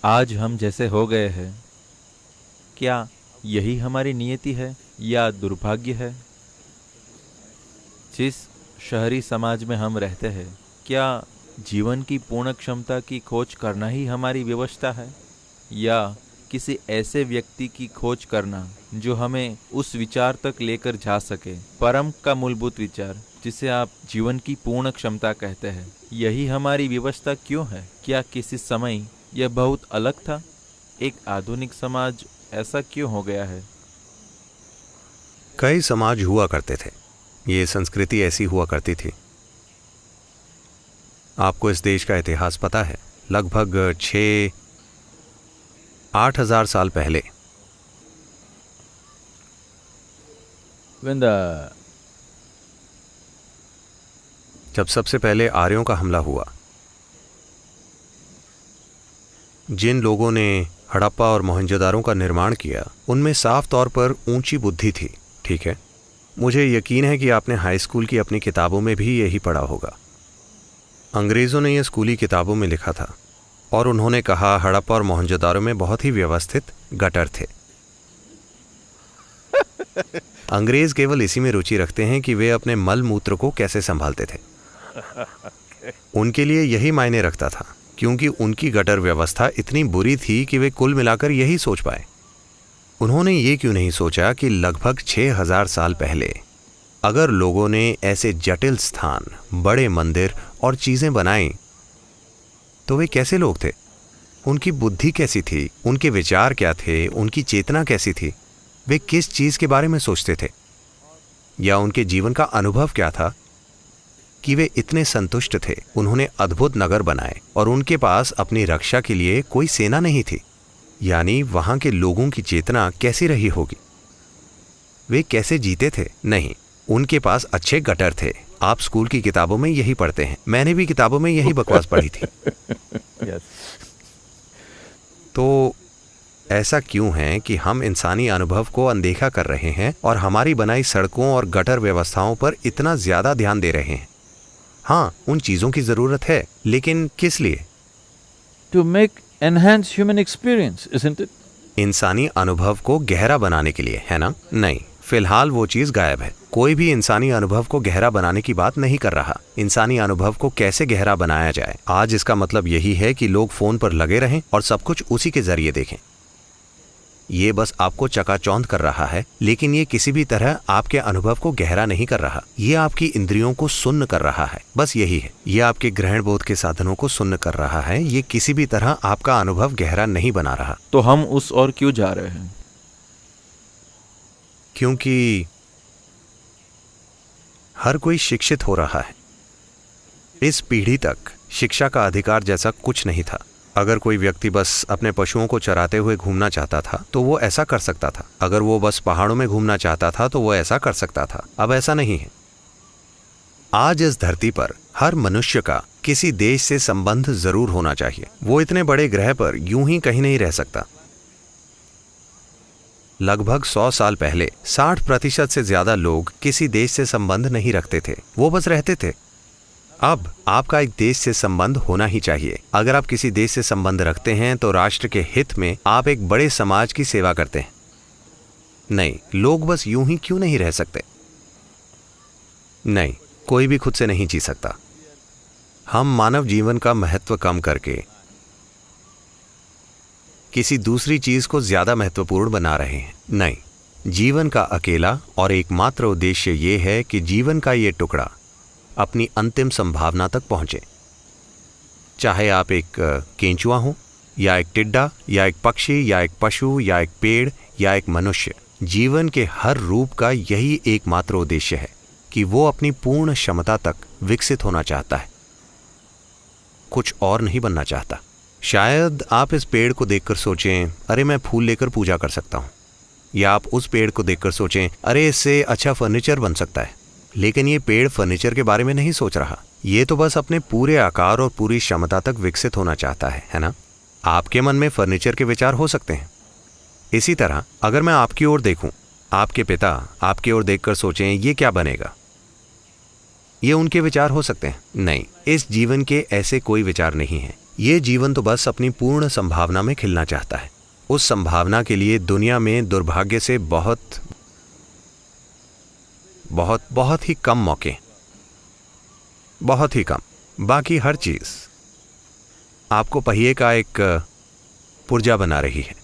आज हम जैसे हो गए हैं, क्या यही हमारी नियति है या दुर्भाग्य है? जिस शहरी समाज में हम रहते हैं, क्या जीवन की पूर्ण क्षमता की खोज करना ही हमारी व्यवस्था है, या किसी ऐसे व्यक्ति की खोज करना जो हमें उस विचार तक लेकर जा सके, परम का मूलभूत विचार जिसे आप जीवन की पूर्ण क्षमता कहते हैं? यही हमारी व्यवस्था क्यों है? क्या किसी समय यह बहुत अलग था? एक आधुनिक समाज ऐसा क्यों हो गया है? कई समाज हुआ करते थे, ये संस्कृति ऐसी हुआ करती थी। आपको इस देश का इतिहास पता है? लगभग 6-8 हजार साल पहले जब सबसे पहले आर्यों का हमला हुआ, जिन लोगों ने हड़प्पा और मोहनजोदारो का निर्माण किया, उनमें साफ तौर पर ऊंची बुद्धि थी। ठीक है, मुझे यकीन है कि आपने हाई स्कूल की अपनी किताबों में भी यही पढ़ा होगा। अंग्रेज़ों ने यह स्कूली किताबों में लिखा था और उन्होंने कहा हड़प्पा और मोहनजोदारो में बहुत ही व्यवस्थित गटर थे। अंग्रेज केवल इसी में रुचि रखते हैं कि वे अपने मल मूत्र को कैसे संभालते थे। उनके लिए यही मायने रखता था, क्योंकि उनकी गटर व्यवस्था इतनी बुरी थी कि वे कुल मिलाकर यही सोच पाए। उन्होंने ये क्यों नहीं सोचा कि लगभग 6000 साल पहले अगर लोगों ने ऐसे जटिल स्थान, बड़े मंदिर और चीजें बनाई तो वे कैसे लोग थे, उनकी बुद्धि कैसी थी, उनके विचार क्या थे, उनकी चेतना कैसी थी, वे किस चीज के बारे में सोचते थे, या उनके जीवन का अनुभव क्या था कि वे इतने संतुष्ट थे। उन्होंने अद्भुत नगर बनाए और उनके पास अपनी रक्षा के लिए कोई सेना नहीं थी। यानी वहां के लोगों की चेतना कैसी रही होगी, वे कैसे जीते थे? नहीं, उनके पास अच्छे गटर थे। आप स्कूल की किताबों में यही पढ़ते हैं, मैंने भी किताबों में यही बकवास पढ़ी थी। तो ऐसा क्यों है कि हम इंसानी अनुभव को अनदेखा कर रहे हैं और हमारी बनाई सड़कों और गटर व्यवस्थाओं पर इतना ज्यादा ध्यान दे रहे हैं? हाँ, उन चीजों की जरूरत है, लेकिन किस लिए? To make enhance human experience, isn't it? इंसानी अनुभव को गहरा बनाने के लिए, है ना? नहीं, फिलहाल वो चीज गायब है। कोई भी इंसानी अनुभव को गहरा बनाने की बात नहीं कर रहा। इंसानी अनुभव को कैसे गहरा बनाया जाए, आज इसका मतलब यही है कि लोग फोन पर लगे रहें और सब कुछ उसी के जरिए देखें। ये बस आपको चकाचौंध कर रहा है, लेकिन ये किसी भी तरह आपके अनुभव को गहरा नहीं कर रहा। ये आपकी इंद्रियों को सुन्न कर रहा है, बस यही है। ये आपके ग्रहण बोध के साधनों को सुन्न कर रहा है। ये किसी भी तरह आपका अनुभव गहरा नहीं बना रहा। तो हम उस ओर क्यों जा रहे हैं? क्योंकि हर कोई शिक्षित हो रहा है। इस पीढ़ी तक शिक्षा का अधिकार जैसा कुछ नहीं था। अगर कोई व्यक्ति बस अपने पशुओं को चराते हुए घूमना चाहता था तो वो ऐसा कर सकता था। अगर वो बस पहाड़ों में घूमना चाहता था तो वो ऐसा कर सकता था। अब ऐसा नहीं है। आज इस धरती पर हर मनुष्य का किसी देश से संबंध जरूर होना चाहिए। वो इतने बड़े ग्रह पर यूं ही कहीं नहीं रह सकता। लगभग 100 साल पहले 60% से ज्यादा लोग किसी देश से संबंध नहीं रखते थे, वो बस रहते थे। अब आपका एक देश से संबंध होना ही चाहिए। अगर आप किसी देश से संबंध रखते हैं तो राष्ट्र के हित में आप एक बड़े समाज की सेवा करते हैं। नहीं, लोग बस यूं ही क्यों नहीं रह सकते? नहीं, कोई भी खुद से नहीं जी सकता। हम मानव जीवन का महत्व कम करके किसी दूसरी चीज को ज्यादा महत्वपूर्ण बना रहे हैं। नहीं, जीवन का अकेला और एकमात्र उद्देश्य यह है कि जीवन का ये टुकड़ा अपनी अंतिम संभावना तक पहुंचे। चाहे आप एक केंचुआ हो, या एक टिड्डा, या एक पक्षी, या एक पशु, या एक पेड़, या एक मनुष्य, जीवन के हर रूप का यही एकमात्र उद्देश्य है कि वो अपनी पूर्ण क्षमता तक विकसित होना चाहता है, कुछ और नहीं बनना चाहता। शायद आप इस पेड़ को देखकर सोचें, अरे मैं फूल लेकर पूजा कर सकता हूं, या आप उस पेड़ को देखकर सोचें, अरे इससे अच्छा फर्नीचर बन सकता है। लेकिन ये पेड़ फर्नीचर के बारे में नहीं सोच रहा। ये तो बस अपने पूरे आकार और पूरी क्षमता तक विकसित होना चाहता है ना? आपके मन में फर्नीचर के विचार हो सकते हैं। इसी तरह अगर मैं आपकी ओर देखूं, आपके पिता आपकी ओर देखकर सोचें ये क्या बनेगा, ये उनके विचार हो सकते हैं। नहीं, इस जीवन के ऐसे कोई विचार नहीं है। ये जीवन तो बस अपनी पूर्ण संभावना में खिलना चाहता है। उस संभावना के लिए दुनिया में दुर्भाग्य से बहुत बहुत बहुत ही कम मौके, बहुत ही कम। बाकी हर चीज आपको पहिए का एक पुर्जा बना रही है।